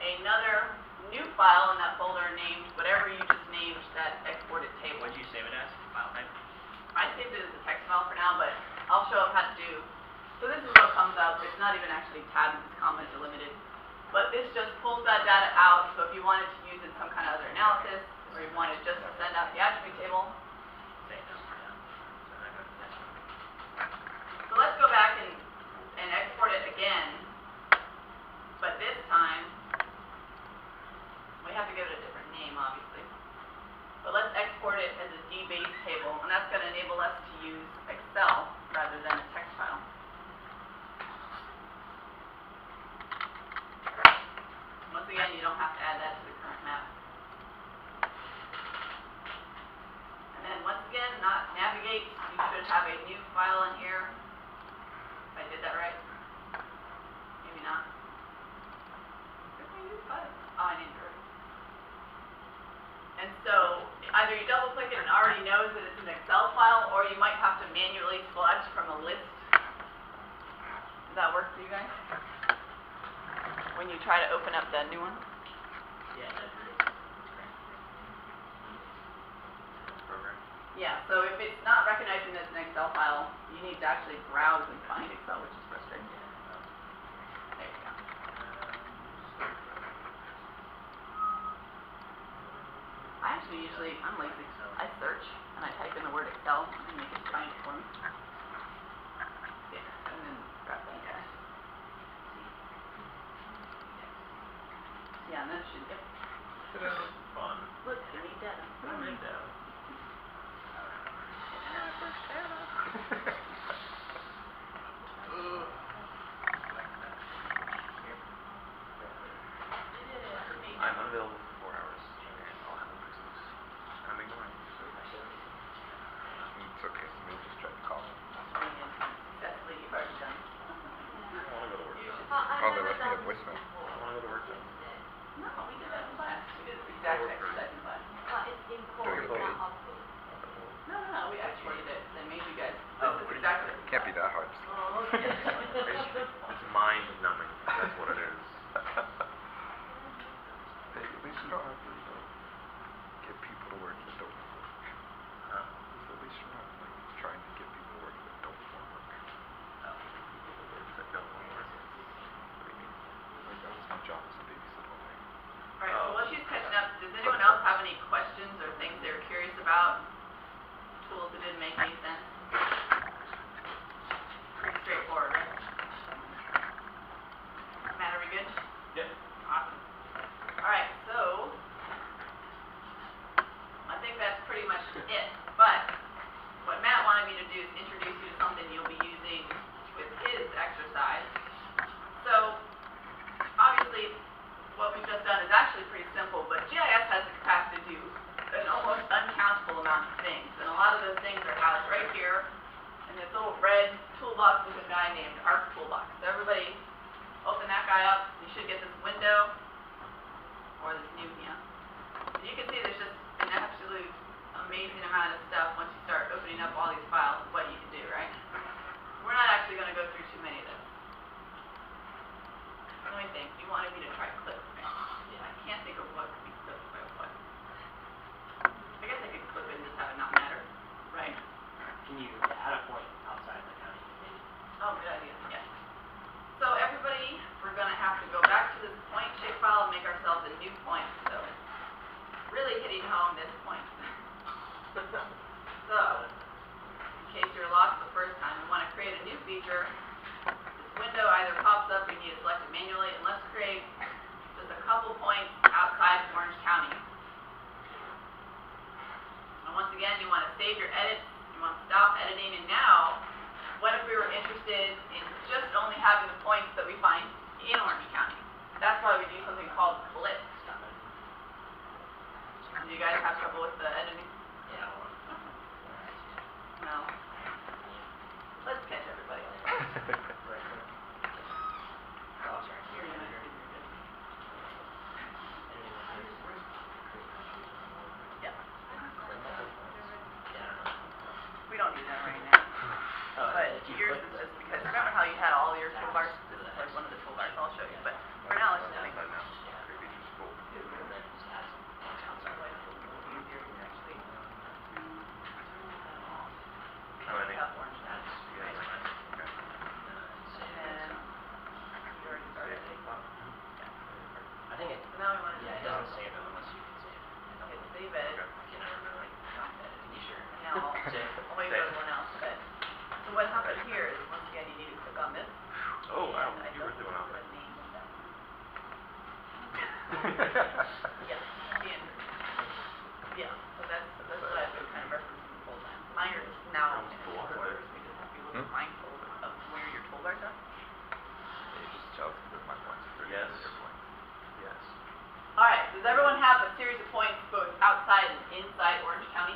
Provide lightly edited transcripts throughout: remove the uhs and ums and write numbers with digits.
another new file in that folder named whatever you just named that exported table. What did you save it as? File type? I saved it as a text file for now, but I'll show up how to do. So this is what comes up. It's not even actually tabbed, it's comment delimited. But this just pulls that data out, so if you wanted to use it in some kind of other analysis, or you wanted just to send out the attribute table. So let's go back and export it again, but this time, we have to give it a different name, obviously. But let's export it as a D-base table, and that's going to enable us to use Excel rather than a text file. Once again, you don't have to add that to the current map. And then once again, not navigate, you should have a new file in here. If I did that right. Maybe not. Where's my new file? Oh, I didn't do it. And so, either you double click it and already knows that it's an Excel file, or you might have to manually select from a list. Does that work for you guys? When you try to open up the new one? Yeah, that's program. Yeah, so if it's not recognizing that it's an Excel file, you need to actually browse and find Excel, which is frustrating. There you go. I actually I'm lazy. I search and I type in the word Excel and make it find it for me. Yeah, and then grab that guy. Yeah, and that should get Fun. look, you need data. I'm in data. I'm unavailable for 4 hours and I'll have a business. I'm ignoring you. It's okay, somebody just tried to call me. Successfully, you've already done it. I want to go to work. Oh, they left me a voicemail. I want to go to work then. No, we did that in class. We did the exact exercise in class. It's in code, Do we get paid? not output. No, we exported it and made you guys. This is exactly. Can't be that hard. Oh, okay. It's mind numbing. That's what it is. Hey, at least you don't have to get people to work that don't want to work. Huh? At least you're not trying to get people to work that don't want to work. People to work that don't want to work. What do you mean? Like that was my job as a babysitter all day. Alright, so while she's catching up, does anyone else have any questions or things they're curious about? Tools that didn't make any sense? Pretty straightforward, right? Matt, are we good? Yep. Awesome. Alright, so I think that's pretty much it. But what Matt wanted me to do is introduce you to something you'll be using with his exercise. So obviously what we've just done is actually pretty simple, but GIS has the capacity to do an almost uncountable amount of things. And a lot of those things are housed right here in this little red toolbox with a guy named ArcToolbox. So everybody open that guy up. You should get this window or this new here. And you can see there's just an absolute amazing amount of stuff once you start opening up all these files of what you can do, right? We're not actually going to go through too many of those. Let me think. You wanted me to try clip, right? Yeah, I can't think of what could be clipped by what. I guess I could clip it and just have it not matter, right? Can you add a point outside the county? Maybe? Oh, good idea, yeah. So everybody, we're going to have to go back to this point shapefile and make ourselves a new point. So really hitting home this point. So, in case you're lost the first time, we want to create a new feature. This window either pops up or you need to select it manually, and let's create just a couple points outside of Orange County. And once again, you want to save your edits, you want to stop editing, and now, what if we were interested in just only having the points that we find in Orange County? That's why we do something called clip. Do you guys have trouble with the editing? Yeah. No. Let's catch everybody. Oh, sorry. You're good. Yep. We don't do that right now. But yours is just because, remember how you had all your toolbars? This is like one of the toolbars I'll show you. But for now, let's just make it. Okay, so now we want to Yeah, it doesn't save it unless you can save it. hit save it. Okay. I can't remember, like, not that, you sure? And now I'll wait for everyone else. But so what happened here is once again you need to click on this. Oh, wow, and I you don't really went out put there. a name in that. Yeah. Yeah, so that's what I've been kind of referencing the whole time. Mine are just now in The water quarters. there. We just have to be a little mindful of where your toolbars are. It just tells me that my points are 30 Yes. your points. Yes. Alright, does everyone have a series of points both outside and inside Orange County?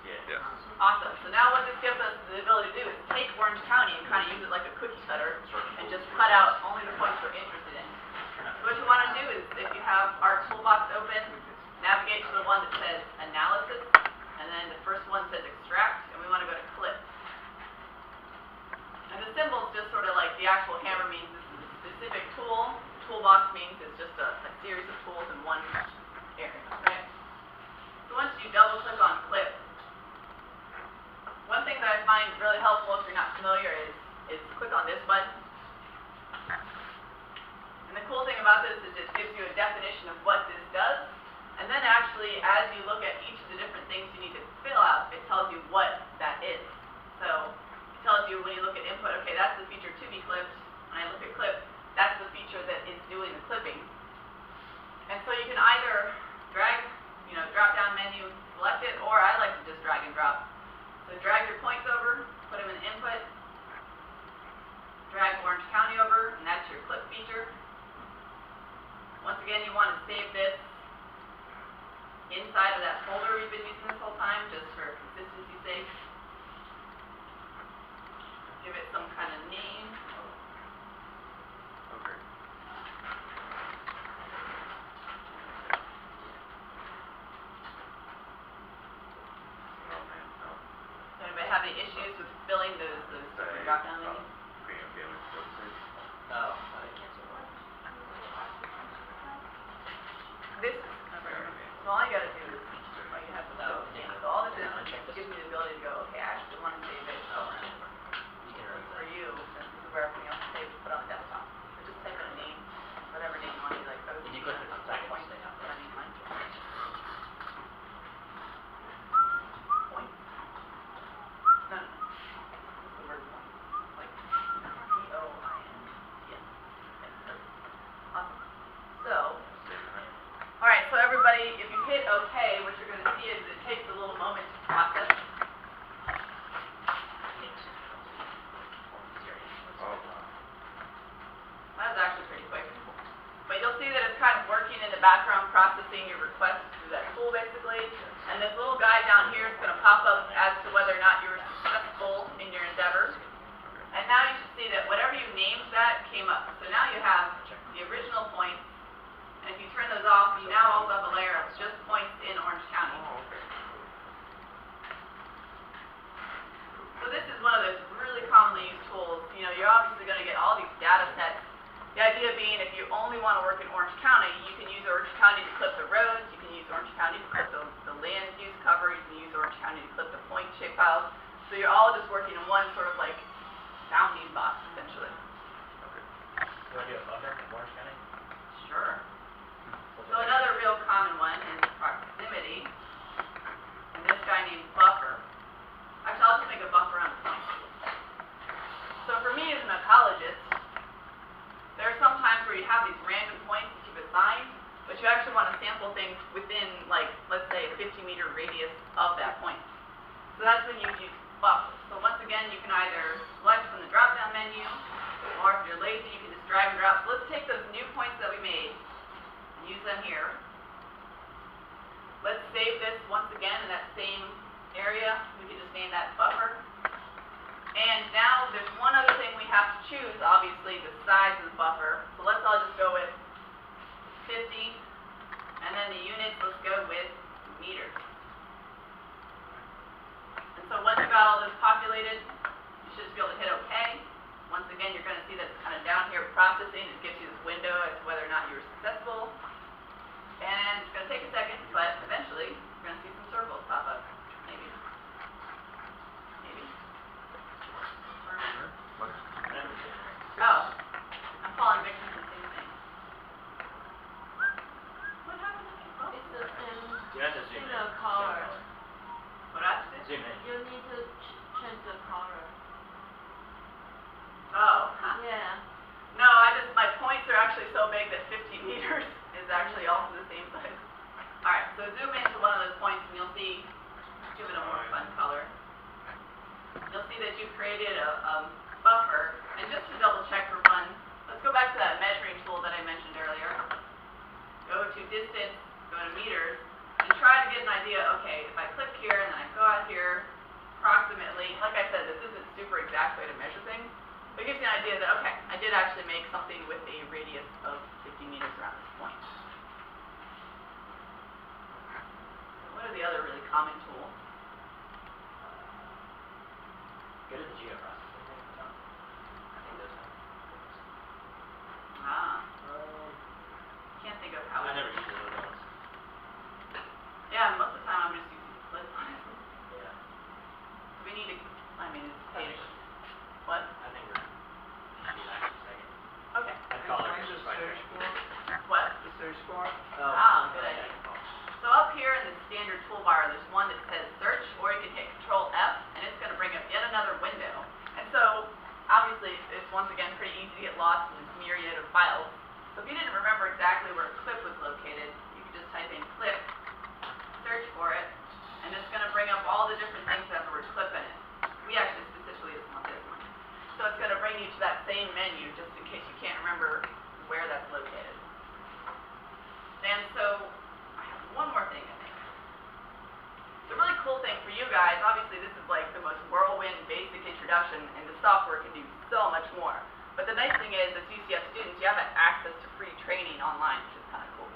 Yeah. Yes. Awesome. So now what this gives us the ability to do is take Orange County and kind of use it like a cookie cutter and just cut out only the points we're interested in. So what you want to do is if you have our toolbox open, navigate to the one that says analysis, and then the first one says extract, and we want to go to clip. And the symbol's just sort of like the actual hammer means this is a specific tool. Toolbox means it's just a series of tools in one area, okay? So once you double click on clip, one thing that I find really helpful if you're not familiar is click on this button. And the cool thing about this is it gives you a definition of what this does. And then actually, as you look at each of the different things you need to fill out, it tells you what that is. So it tells you when you look at input, okay, that's the feature to be clipped. When I look at clip, that's the feature that is doing the clipping. And so you can either drag, drop down menu, select it, or I like to just drag and drop. So drag your points over, put them in input, drag Orange County over, and that's your clip feature. Once again, you want to save this inside of that folder we've been using this whole time, just for consistency's sake. Give it some kind of name. Okay. Oh, man, no. Does anybody have any issues with filling those different drop-down menus? Premium damage, what is it? Oh, I cancel one. This is covered. So all you gotta do is, all you have to do, so all this is gives me the ability to go, okay, I actually want to save it. Oh, right. You can So erase for that. you, since this is where everything else is saved, put on the desktop. So just type in a name, whatever name you want to be like. Did you click on second? Point, what I mean, mine. Point. No. What's the word point? Like P-O-I-N. Yeah. Awesome. So, alright, so everybody, if you hit OK, what you're going to see is it takes a little moment to process. Oh. That was actually pretty quick. But you'll see that it's kind of working in the background, processing your request through that tool, basically. And this little guy down here is going to pop up as to whether or not you were successful in your endeavor. And now you should see that whatever you named that came up. So now you have the original points. And if you turn those off, you now also have a layer of just points in Orange County. Oh, okay. So this is one of those really commonly used tools. You're obviously going to get all these data sets. The idea being if you only want to work in Orange County, you can use Orange County to clip the roads, you can use Orange County to clip the land use cover, you can use Orange County to clip the point shapefiles. So you're all just working in one sort of like bounding box, essentially. Okay. You want to do a buffer in Orange County? Sure. So another real common one is proximity. And this guy named buffer. Actually, I'll just make a buffer on the point. So for me as an ecologist, there are some times where you have these random points that you've assigned, but you actually want to sample things within, like, let's say, a 50-meter radius of that point. So that's when you use buffer. So once again, you can either select from the drop-down menu, or if you're lazy, you can just drag and drop. So let's take those new points that we made and use them here. Let's save this once again in that same area. We can just name that buffer. And now there's one other thing we have to choose, obviously, the size of the buffer. So let's all just go with 50, and then the units, let's go with meters. And so once you've got all those populated, you should just be able to hit OK. Once again, you're going to see that it's kind of down here processing. It gives you this window as to whether or not you were successful. And it's going to take a second, but eventually, you're going to see some circles pop up. Maybe. Oh, I'm falling victim to the same thing. zoom in. You need to change the color. Oh. Yeah. No, my points are actually so big that 50 meters is actually also the same size. Alright, so zoom into one of those points and you'll see, give it a more fun color. You'll see that you've created a buffer, and just to double check for fun, let's go back to that measuring tool that I mentioned earlier. Go to distance, go to meters, and try to get an idea, okay, if I click here and then I go out here, approximately, like I said, this isn't a super exact way to measure things, but it gives you an idea that, okay, I did actually make something with a radius of 50 meters around this point. So what are the other really common tools? Go to the geoprocessing thing at the top. I think those have those. Ah, can't think of how I we... never used those ones. Yeah, most of the time I'm just using flip, honestly. Yeah. We need to, I mean, it's data. What? I think we're should be back in a second. Okay. I'd call it Find the just right search there. bar. What? The search bar. Oh, Ah, good yeah, idea. I can call it. So up here in the standard toolbar, there's one that says search, or you can hit Control F, and it's going to bring up yet another window. And so, obviously, it's once again pretty easy to get lost in this myriad of files. So if you didn't remember exactly where clip was located, you could just type in clip, search for it, and it's going to bring up all the different things that have the word clip in it. We actually specifically just want this one. So it's going to bring you to that same menu, just in case you can't remember where that's located. And so, I have one more thing I think. The really cool thing for you guys, obviously this is like the most whirlwind basic introduction, and the software can do so much more. But the nice thing is, as UCF students, you have access to free training online, which is kind of cool.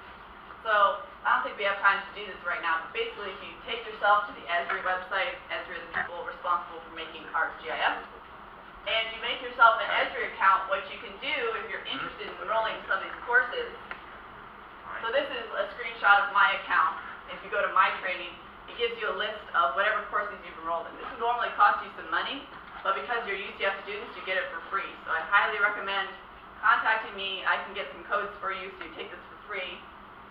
So, I don't think we have time to do this right now, but basically if you take yourself to the Esri website, Esri are the people responsible for making ArcGIS, and you make yourself an Esri account, what you can do if you're interested in enrolling in some of these courses. So this is a screenshot of my account. If you go to my training, it gives you a list of whatever courses you've enrolled in. This would normally cost you some money, but because you're UCF students, you get it for free. So I highly recommend contacting me. I can get some codes for you so you take this for free.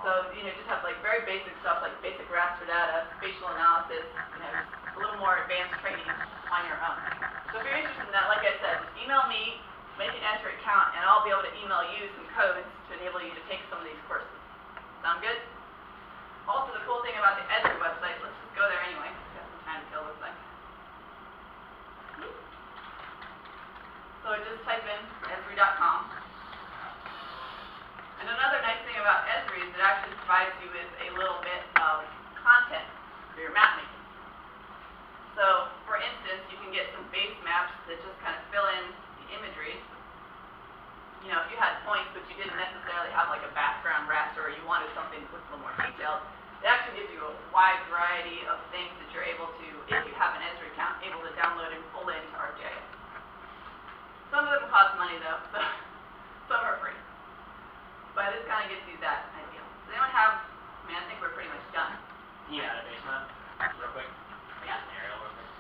So, just have like very basic stuff like basic raster data, spatial analysis, just a little more advanced training on your own. So if you're interested in that, like I said, just email me, make an Esri account, and I'll be able to email you some codes to enable you to take some of these courses. Sound good? Also, the cool thing about the Esri website, let's just go there anyway. We got some time to kill, looks like. So just type in esri.com. And another nice thing about Esri is it actually provides you with a little bit of content for your map making. So, for instance, you can get some base maps that just kind of fill in the imagery. If you had points but you didn't necessarily have like a background raster or you wanted something that looked a little more detailed, it actually gives you a wide variety of things that you're able to, if you have an Esri account, able to download and pull into ArcGIS. Some of them cost money though, so some are free. But this kind of gives you that idea. Does anyone have, I think we're pretty much done. Can you add a base map real quick? Like add an aerial real quick.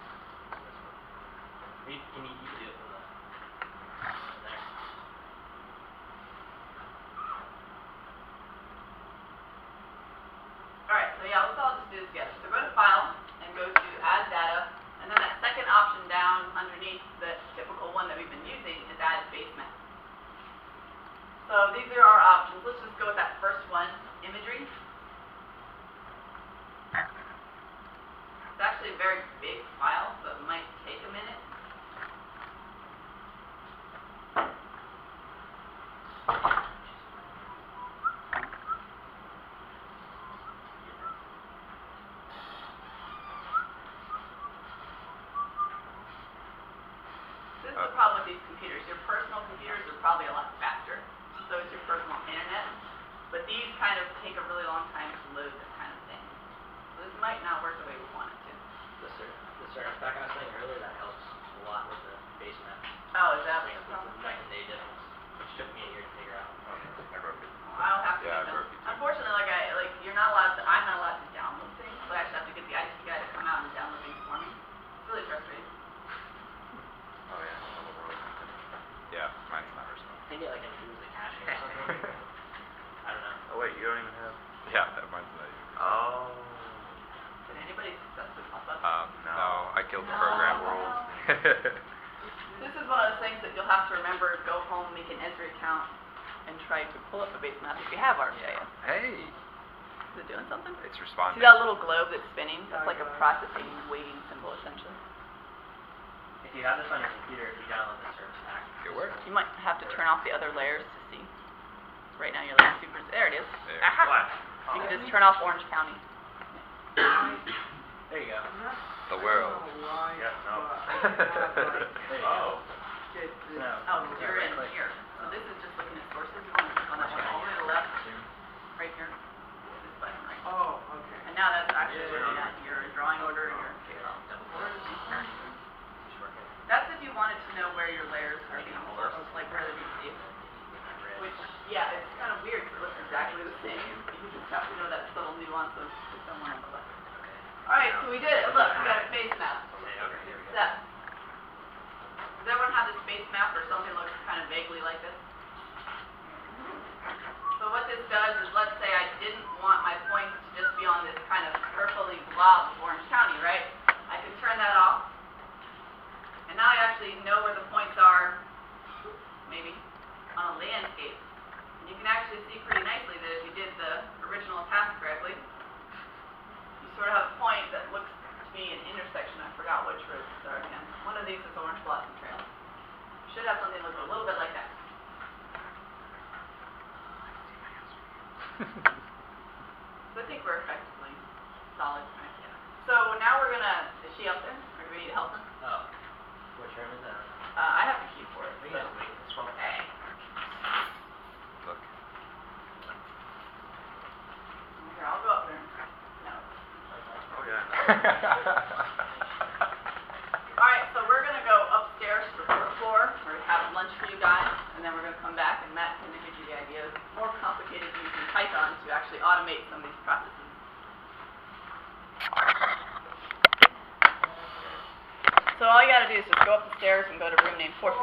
You can do it from there. Alright, so yeah, let's all just do this together. So go to File, and go to Add Data, and then that second option down underneath the typical one that we've been using is Add Base Map. So these are our options. Let's just go with that first one, Imagery. It's actually a very big file, so it might take a minute. This is the problem with these computers. Your personal computers are probably a lot faster. So is your personal internet. But these kind of take a really long time to load this kind of thing. So this might not work the way we want it to. The back I was saying earlier, that helps a lot with the base map. Oh, is that Like, what the it's problem? a night and day difference, which took me a year to figure out. I broke it. I'll have to Yeah, get I them. broke it too. Unfortunately, I'm not allowed to download things, so I actually have to get the IT guy to come out and download things for me. It's really frustrating. Oh yeah, on the road. Yeah, mine's not responsive. I think it like improves the caching or something. I don't know. Oh wait, you don't even have. Yeah, that mine's not even. Oh. Did anybody anybody successfully pop up? No, I killed the program. This is one of those things that you'll have to remember, go home, make an Esri account, and try to pull up a base map if you have ArcGIS. Hey, Is it doing something? it's responding. See that little globe that's spinning? That's like a processing waiting symbol, essentially. If you have this on your computer, if you download the service pack. It works. You might have to turn off the other layers to see. Right now you're like super, there it is. There. Aha! What? You can just turn off Orange County. There you go. The world. Yeah, no. There you Oh. go. No. Oh, so you're in here. So this is just looking at sources. You want to click on that one all the way to the left, right here. This button right here. Oh, okay. And now that's actually looking at your drawing order and your JSON. That's if you wanted to know where your layers are being sourced, like where they're being saved. Which, yeah, it's kind of weird because it looks exactly the same. You just have to know that subtle nuance of someone on the left. Alright, so we did it. Look, we got a base map. Step. Does everyone have this base map or something that looks kind of vaguely like this? So what this does is, let's say I didn't want my points to just be on this kind of purpley blob of Orange County, right? I could turn that off. And now I actually know where the points are, maybe, on a landscape. And you can actually see pretty nicely that if you did the original task correctly, you sort of have a point that looks to be an intersection. I forgot which roads these are again. One of these is Orange Blossom Trail. You should have something that looks a little bit like that. So I think we're effectively solid. Right? So now we're gonna, is she up there? Or do we need to help her? Oh. Which room is that? I have the key for it. We So. gotta wait. It's 12. Hey. Look. Here, I'll go up there. No. Oh yeah. Alright, so we're gonna go upstairs to the fourth floor, where we have lunch for you guys, and then we're gonna come back and Matt's gonna give you the idea of more complicated using Python to actually automate some of these processes. So all you gotta do is just go up the stairs and go to room named 415.